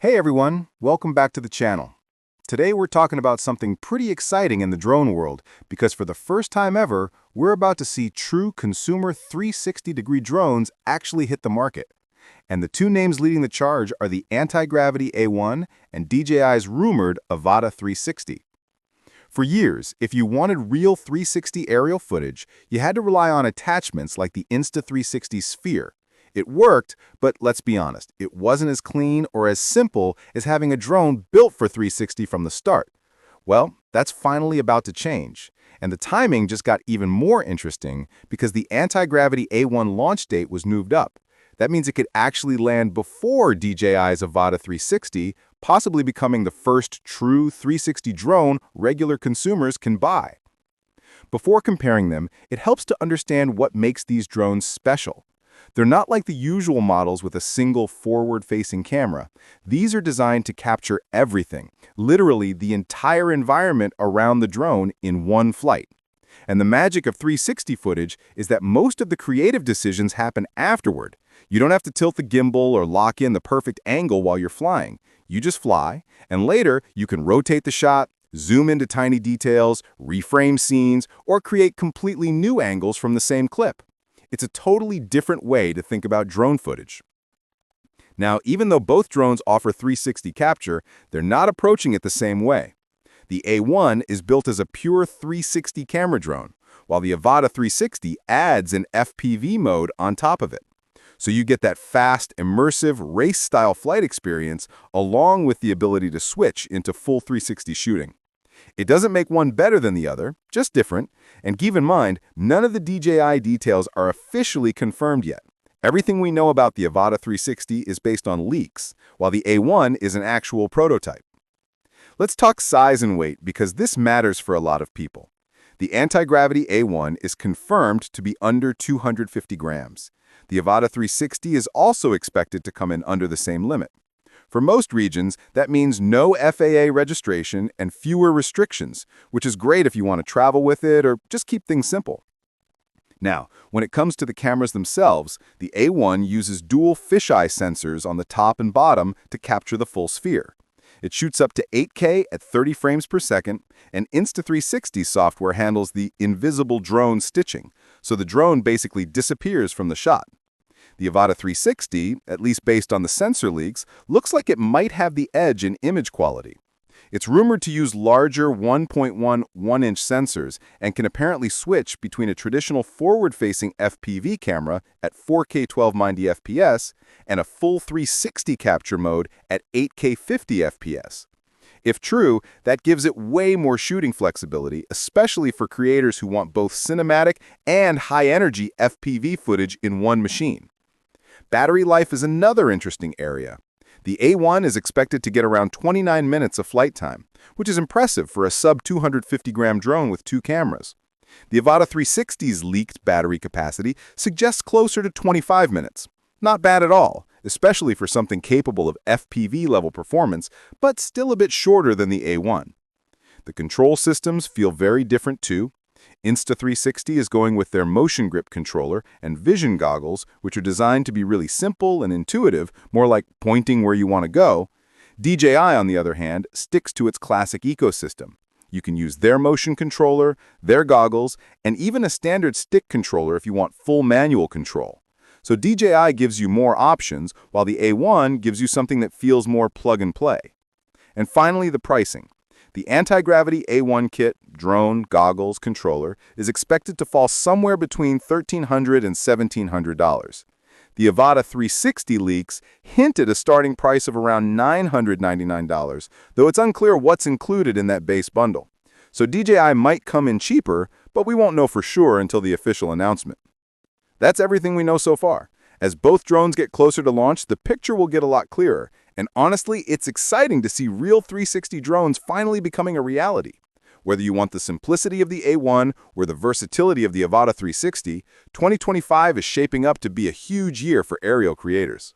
Hey everyone, welcome back to the channel. Today we're talking about something pretty exciting in the drone world because for the first time ever, we're about to see true consumer 360-degree drones actually hit the market. And the two names leading the charge are the Antigravity A1 and DJI's rumored Avata 360. For years, if you wanted real 360 aerial footage, you had to rely on attachments like the Insta360 Sphere. It worked, but let's be honest, it wasn't as clean or as simple as having a drone built for 360 from the start. Well, that's finally about to change. And the timing just got even more interesting because the Antigravity A1 launch date was moved up. That means it could actually land before DJI's Avata 360, possibly becoming the first true 360 drone regular consumers can buy. Before comparing them, it helps to understand what makes these drones special. They're not like the usual models with a single forward-facing camera. These are designed to capture everything, literally the entire environment around the drone in one flight. And the magic of 360 footage is that most of the creative decisions happen afterward. You don't have to tilt the gimbal or lock in the perfect angle while you're flying. You just fly, and later you can rotate the shot, zoom into tiny details, reframe scenes, or create completely new angles from the same clip. It's a totally different way to think about drone footage. Now, even though both drones offer 360 capture, they're not approaching it the same way. The A1 is built as a pure 360 camera drone, while the Avata 360 adds an FPV mode on top of it. So you get that fast, immersive, race-style flight experience along with the ability to switch into full 360 shooting. It doesn't make one better than the other, just different, and keep in mind, none of the DJI details are officially confirmed yet. Everything we know about the Avata 360 is based on leaks, while the A1 is an actual prototype. Let's talk size and weight because this matters for a lot of people. The Antigravity A1 is confirmed to be under 250 grams. The Avata 360 is also expected to come in under the same limit. For most regions, that means no FAA registration and fewer restrictions, which is great if you want to travel with it or just keep things simple. Now, when it comes to the cameras themselves, the A1 uses dual fisheye sensors on the top and bottom to capture the full sphere. It shoots up to 8K at 30 frames per second, and Insta360 software handles the invisible drone stitching, so the drone basically disappears from the shot. The Avata 360, at least based on the sensor leaks, looks like it might have the edge in image quality. It's rumored to use larger 1.1 1-inch sensors and can apparently switch between a traditional forward-facing FPV camera at 4K 1290 FPS and a full 360 capture mode at 8K 50 FPS. If true, that gives it way more shooting flexibility, especially for creators who want both cinematic and high-energy FPV footage in one machine. Battery life is another interesting area. The A1 is expected to get around 29 minutes of flight time, which is impressive for a sub-250-gram drone with two cameras. The Avata 360's leaked battery capacity suggests closer to 25 minutes. Not bad at all, especially for something capable of FPV-level performance, but still a bit shorter than the A1. The control systems feel very different too. Insta360 is going with their motion grip controller and vision goggles, which are designed to be really simple and intuitive, more like pointing where you want to go. DJI, on the other hand, sticks to its classic ecosystem. You can use their motion controller, their goggles, and even a standard stick controller if you want full manual control. So DJI gives you more options, while the A1 gives you something that feels more plug-and-play. And finally, the pricing. The Antigravity A1 kit, drone, goggles, controller is expected to fall somewhere between $1,300 and $1,700. The Avata 360 leaks hint at a starting price of around $999, though it's unclear what's included in that base bundle. So DJI might come in cheaper, but we won't know for sure until the official announcement. That's everything we know so far. As both drones get closer to launch, the picture will get a lot clearer. And honestly, it's exciting to see real 360 drones finally becoming a reality. Whether you want the simplicity of the A1 or the versatility of the Avata 360, 2025 is shaping up to be a huge year for aerial creators.